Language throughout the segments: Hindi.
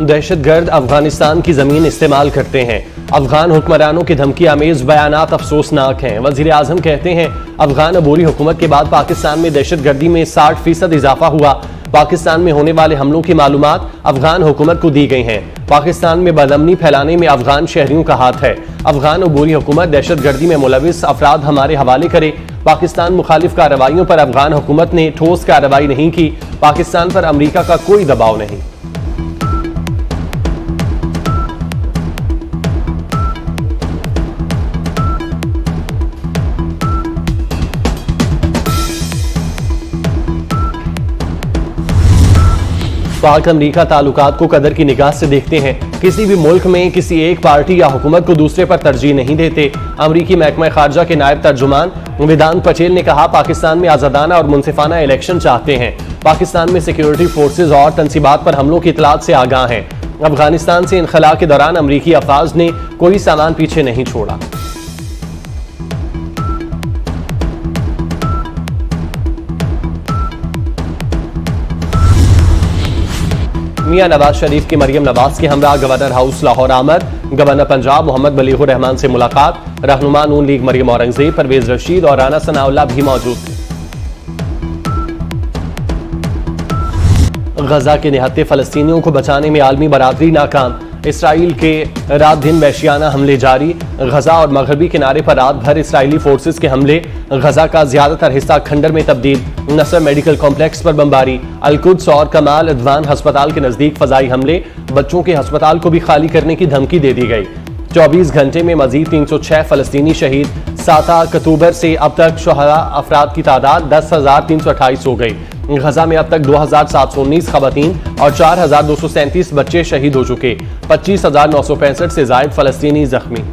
दहशतगर्द अफगानिस्तान की जमीन इस्तेमाल करते हैं। अफगान हुक्मरानों की धमकी आमेज बयानात अफसोसनाक हैं। वजीर आजम कहते हैं अफगान अबूरी हुकूमत के बाद पाकिस्तान में दहशतगर्दी में 60% इजाफा हुआ। पाकिस्तान में होने वाले हमलों की मालूमात अफगान हुकूमत को दी गई हैं। पाकिस्तान में बदअमनी फैलाने में अफगान शहरियों का हाथ है। अफगान अबूरी हुकूमत दहशतगर्दी में मुलविस अफराद हमारे हवाले करे। पाकिस्तान मुखालिफ कार्रवाइयों पर अफगान हुकूमत ने ठोस कार्रवाई नहीं की। पाकिस्तान पर अमरीका का कोई दबाव नहीं। पाक अमरीका ताल्लुकात को कदर की निगाह से देखते हैं। किसी भी मुल्क में किसी एक पार्टी या हुकूमत को दूसरे पर तरजीह नहीं देते। अमरीकी महकमा खारजा के नायब तर्जुमान वेदांत पटेल ने कहा पाकिस्तान में आज़ादाना और मुनसिफाना इलेक्शन चाहते हैं। पाकिस्तान में सिक्योरिटी फोर्सेज और तंसीबात पर हमलों की इतलात से आगाह हैं। अफगानिस्तान से इनखला के दौरान अमरीकी अफवाज ने कोई सामान पीछे नहीं छोड़ा। मियां नवाज शरीफ की मरियम नवाज के हमरा गवर्नर हाउस लाहौर आमद। गवर्नर पंजाब मोहम्मद बलीगुर रहमान से मुलाकात। रहनुमा नून लीग मरियम औरंगजेब, परवेज रशीद और राना सनाउल्लाह भी मौजूद थे। गजा के निहत्ते फलस्तीनियों को बचाने में आलमी बरादरी नाकाम। इसराइल के रात दिन वहशियाना हमले जारी। गजा और मगरबी किनारे पर रात भर इसराइली फोर्सेस के हमले। गजा का ज्यादातर हिस्सा खंडर में तब्दील। नसर मेडिकल कॉम्प्लेक्स पर बमबारी। अलकुद्स और कमाल अदवान अस्पताल के नजदीक फजाई हमले। बच्चों के अस्पताल को भी खाली करने की धमकी दे दी गई। 24 घंटे में मजीद 306 फलस्तीनी शहीद। 7 अक्टूबर से अब तक शुहदा अफराद की तादाद 10,328 हो गई। गजा में अब तक 2,719 खवातीन और 4,237 बच्चे शहीद हो चुके। 25,965 से जायद फलस्तीनी जख्मी।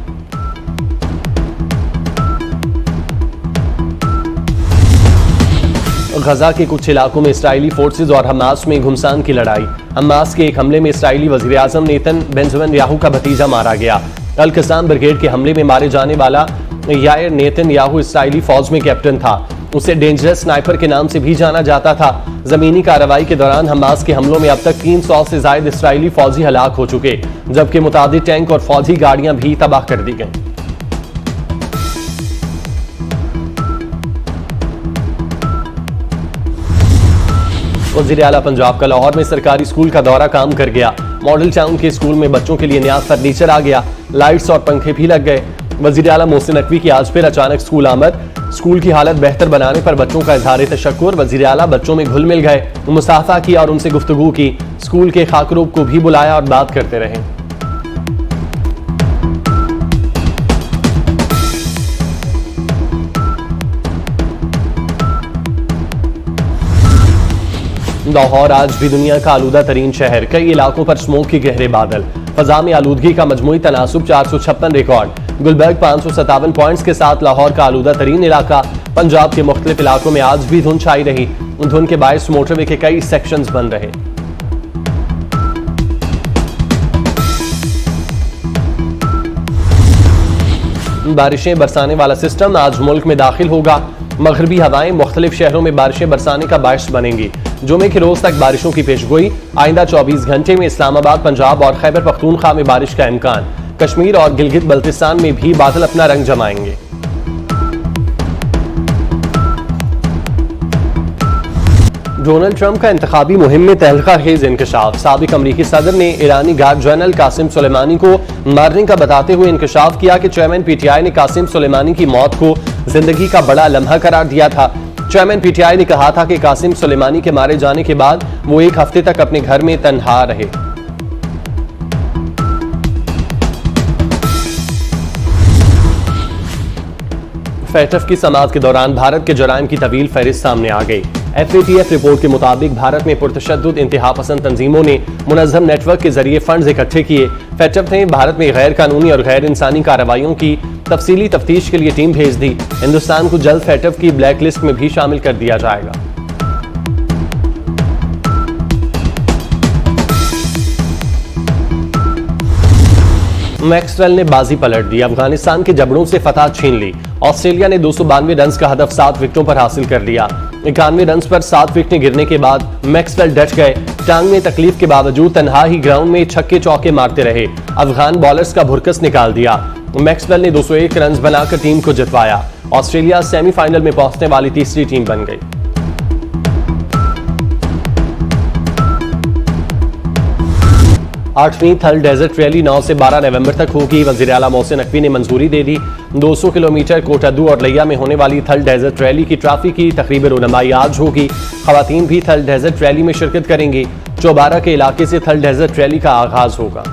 गजा के कुछ इलाकों में इसराइली फोर्सेज और हमास में घुमसान की लड़ाई। हमास के एक हमले में इसराइली वजीर आजम नेतन बेंजामिन का भतीजा मारा गया। अल कसाम ब्रिगेड के हमले में मारे जाने वाला यायर नेतन्याहू इसराइली फौज में कैप्टन था। उसे डेंजरस स्नाइपर के नाम से भी जाना जाता था। जमीनी कार्रवाई के दौरान हमास के हमलों में अब तक 300 से ज्यादा इसराइली फौजी हलाक हो चुके, जबकि मुतादिद टैंक और फौजी गाड़ियां भी तबाह कर दी गईं। वज़ीर आला पंजाब का लाहौर में सरकारी स्कूल का दौरा काम कर गया। मॉडल टाउन के स्कूल में बच्चों के लिए नया फर्नीचर आ गया। लाइट्स और पंखे भी लग गए। वज़ीर आला मोहसिन नकवी की आज फिर अचानक स्कूल आमद। स्कूल की हालत बेहतर बनाने पर बच्चों का इजहार तशक्कुर। वज़ीर आला बच्चों में घुल मिल गए, मुसाफा किया और उनसे गुफ्तगू की। स्कूल के खाकरूब को भी बुलाया और बात करते रहे। लाहौर आज भी दुनिया का आलूदा तरीन शहर। कई इलाकों पर स्मोक के गहरे बादल। फजा में आलूदगी का मजमूई तनासुब 456 रिकॉर्ड। गुलबर्ग 557 पॉइंट्स के साथ लाहौर का आलूदा तरीन इलाका। पंजाब के मुख्तलिफ इलाकों में आज भी धुंध छाई रही। धुंध के बायस मोटरवे के कई सेक्शंस बंद रहे। बारिशें बरसाने वाला सिस्टम आज मुल्क में दाखिल होगा। मगरबी हवाएं मुख्तलिफ शहरों में बारिशें बरसाने का बायस बनेंगी। जुमे के रोज तक बारिशों की पेशगोई। आइंदा 24 घंटे में इस्लामाबाद, पंजाब और खैबर पख्तूनख्वा में बारिश का इम्कान। कश्मीर और गिलगित बल्तिस्तान में भी बादल अपना रंग जमाएंगे। डोनाल्ड ट्रंप का इंतखाबी मुहिम में तहलका खेज इंकशाफ। साबिक अमरीकी सदर ने ईरानी गार्ड जनरल कासिम सुलेमानी को मारने का बताते हुए इंकशाफ किया कि चेयरमैन पीटीआई ने कासिम सुलेमानी की मौत को जिंदगी का बड़ा लम्हा करार दिया था। चेयरमैन पीटीआई ने कहा था कि कासिम सुलेमानी के मारे जाने के बाद वो एक हफ्ते तक अपने घर में तन्हा रहे। फैटफ की समाअत के दौरान भारत के जराइम की तवील फहरिस्त सामने आ गई। FATF रिपोर्ट के मुताबिक भारत में पुरतशद्दुद इंतहा पसंद तंजीमों ने मुनज़्ज़म नेटवर्क के जरिए फंड्स इकट्ठे किए। फैटफ ने भारत में गैर कानूनी और गैर इंसानी कार्रवाइयों की तफसीली तफ्तीश के लिए टीम भेज दी। हिंदुस्तान को जल्द फैटफ की ब्लैक लिस्ट में भी शामिल कर दिया जाएगा। मैक्सवेल ने बाजी पलट दी। अफगानिस्तान के जबड़ों से फतह छीन ली। ऑस्ट्रेलिया ने 292 रन का हदफ 7 विकेटों पर हासिल कर लिया। 91 रन पर 7 विकेटें गिरने के बाद मैक्सवेल डट गए। टांग में तकलीफ के बावजूद तन्हा ही ग्राउंड में छक्के चौके मारते रहे। अफगान बॉलर्स का भुरकस निकाल दिया। मैक्सवेल ने 201 रन बनाकर टीम को जितवाया। ऑस्ट्रेलिया सेमीफाइनल में पहुंचने वाली तीसरी टीम बन गई। 8वीं थल डेजर्ट रैली 9 से 12 नवंबर तक होगी। वज़ीर आला मोहसिन नकवी ने मंजूरी दे दी। 200 किलोमीटर कोटादू और लिया में होने वाली थल डेजर्ट रैली की ट्रॉफी की तकरीब रुनमाई आज होगी। खवातीन भी थल डेजर्ट रैली में शिरकत करेंगी। चौबारा के इलाके से थल डेजर्ट रैली का आगाज होगा।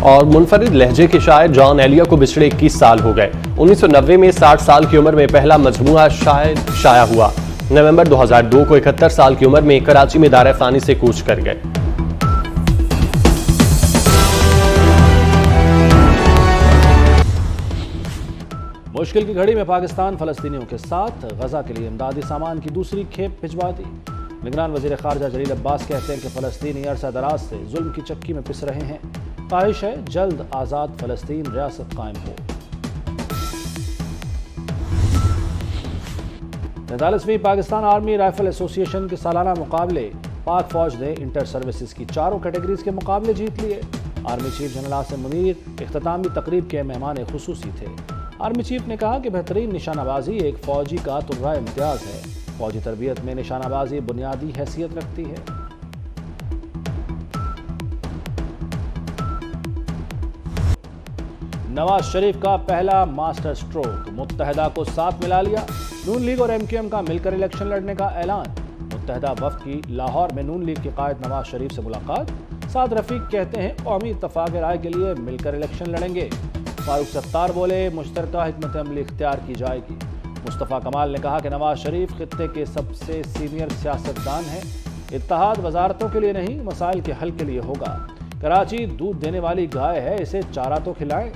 और मुनफरिद लहजे के शायर जॉन एलिया को बिछड़े 21 साल हो गए। 1990 में 60 साल की उम्र में पहला मजमूआ शायर शाया हुआ। नवंबर 2002 को 71 साल की उम्र में कराची में दार फानी से कूच कर गए। मुश्किल की घड़ी में पाकिस्तान फलस्तीनियों के साथ। गजा के लिए इमदादी सामान की दूसरी खेप भिजवा दी। निगरान वजीर खारजा जलील अब्बास कहते हैं कि फलस्तीनी अरसा दराज से जुल्म की चक्की में पिस रहे हैं। ख्वाहिश है जल्द आज़ाद फलस्तीन रियासत कायम हो। 43वीं पाकिस्तान आर्मी राइफल एसोसिएशन के सालाना मुकाबले पाक फौज ने इंटर सर्विसेज की चारों कैटेगरीज के मुकाबले जीत लिए। Army chief general Asim Munir इख्तितामी तकरीब के मेहमान खुसूसी थे। आर्मी चीफ ने कहा कि बेहतरीन निशानाबाजी एक फौजी का तुर्रा इम्तियाज है। फौजी तरबियत में निशानाबाजी बुनियादी हैसियत रखती है। नवाज शरीफ का पहला मास्टर स्ट्रोक। मुत्तहदा को साथ मिला लिया। नून लीग और MQM का मिलकर इलेक्शन लड़ने का ऐलान। मुत्तहदा वफ्द की लाहौर में नून लीग के कायद नवाज शरीफ से मुलाकात। साद रफीक कहते हैं कौमी इत्तफाक राय के लिए मिलकर इलेक्शन लड़ेंगे। फारूक सत्तार बोले मुश्तरका हिकमत अमली इख्तियार की जाएगी। मुस्तफ़ा कमाल ने कहा कि नवाज शरीफ खित्ते के सबसे सीनियर सियासतदान हैं। इत्तेहाद वजारतों के लिए नहीं, मसाइल के हल के लिए होगा। कराची दूध देने वाली गाय है, इसे चारा तो खिलाएं।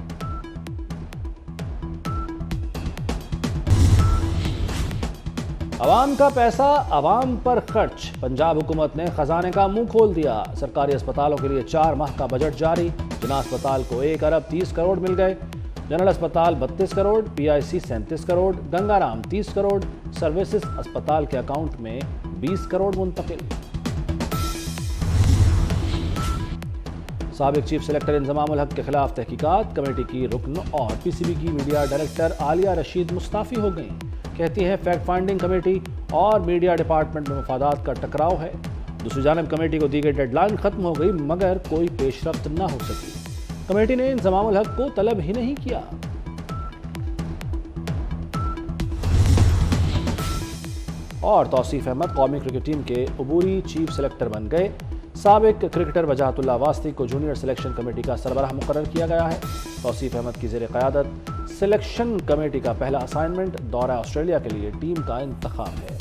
अवाम का पैसा अवाम पर खर्च। पंजाब हुकूमत ने खजाने का मुंह खोल दिया। सरकारी अस्पतालों के लिए 4 माह का बजट जारी। जना अस्पताल को 1 अरब 30 करोड़ मिल गए। जनरल अस्पताल 32 करोड़, PIC 37 करोड़, गंगाराम 30 करोड़, सर्विसेज अस्पताल के अकाउंट में 20 करोड़ मुंतकिल। साबिक चीफ सेलेक्टर इंजमामुल हक के खिलाफ तहकीकात। कमेटी की रुकन और PCB की मीडिया डायरेक्टर आलिया रशीद मुस्ताफी हो गई। कहती है फैक्ट फाइंडिंग कमेटी और मीडिया डिपार्टमेंट में मफादात का टकराव है। दूसरी जानब कमेटी को दी गई डेडलाइन खत्म हो गई मगर कोई पेशरफ्त न हो सकी। कमेटी ने इंजमामुल हक को तलब ही नहीं किया। और तौसीफ अहमद कौमी क्रिकेट टीम के अबूरी चीफ सेलेक्टर बन गए। साबिक क्रिकेटर वजाहतुल्लाह वास्ती को जूनियर सिलेक्शन कमेटी का सरबराह मुकर्रर किया गया है। तौसीफ अहमद की ज़ेर क़यादत सिलेक्शन कमेटी का पहला असाइनमेंट दौरा ऑस्ट्रेलिया के लिए टीम का इंतखाब है।